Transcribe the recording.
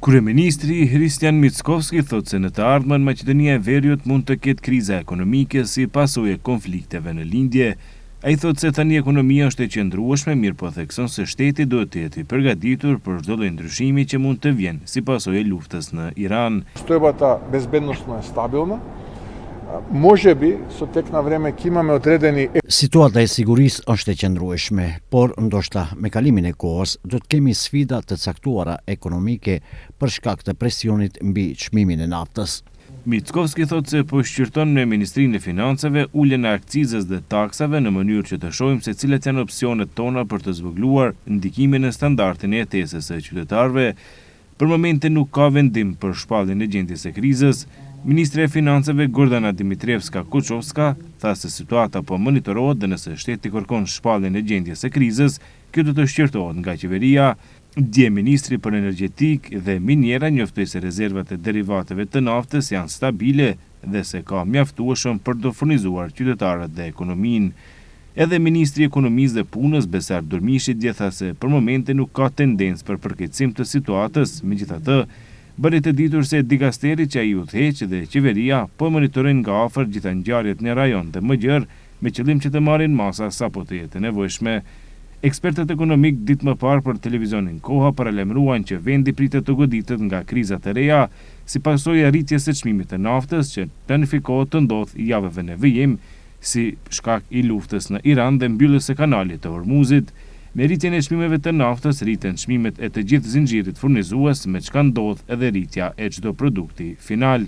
Kryeministri Hristian Mickovski thotë se në të ardhmen Maqedonia e Veriut mund të ketë kriza ekonomike si pasojë e konflikteve në lindje. Ai thotë se tani ekonomia është e qëndrueshme, mirë po thekson se shteti duhet të jetë i përgatitur për çdo lloj ndryshimi që mund të vjen si pasojë e luftës në Iran. Stojbata bezbednosno je stabilna. Može bi sot tek na vreme që imamo odredeni. Situata e sigurisë është e qëndrueshme, por ndoshta me kalimin e kohës do të kemi sfida të caktuara ekonomike për shkak të presionit mbi çmimin e naftës. Mickovski thotë se po shqyrton në Ministrinë e Financave uljen e akcizës dhe taksave në mënyrë që të shohim se cilat janë opsionet tona për të zvogëluar ndikimin në standardin e jetesës së qytetarëve. Për momentin nuk ka vendim për shpalljen e gjendjes së krizës. Ministre e Financave Gordana Dimitrievska-Kuchovska tha se situata po monitorohet dhe nëse shteti kërkon shpalljen e gjendjes së krizës, kjo do të shqyrtohet nga qeveria. Dje ministri për energjetik dhe miniera njoftoi se rezervat e derivateve të naftës janë stabile dhe se ka mjaftueshëm për të furnizuar qytetarët dhe ekonominë. Edhe ministri i ekonomisë dhe punës Besar Durmishi dje tha se për momentin nuk ka tendencë për përkeqësim të situatës, megjithatë bëri të ditur se dikasteri që ai udhëheq dhe qeveria po monitorojnë nga afër gjitha ngjarjet në rajon dhe më gjerë me qëllim që të marrin masa sapo të jetë nevojshme. Ekspertët ekonomik ditë më parë për televizionin Koha paralajmëruan që vendi pritet të goditet nga krizat e reja si pasojë e rritjes së çmimit të naftës që planifikohet të ndodhë javëve në vijim si shkak i luftës në Iran dhe mbylljes së kanalit të Hormuzit. Me rritjen e çmimeve të naftës rriten çmimet e të gjithë zinxhirit furnizues, me çka ndodh edhe rritja e çdo produkti final.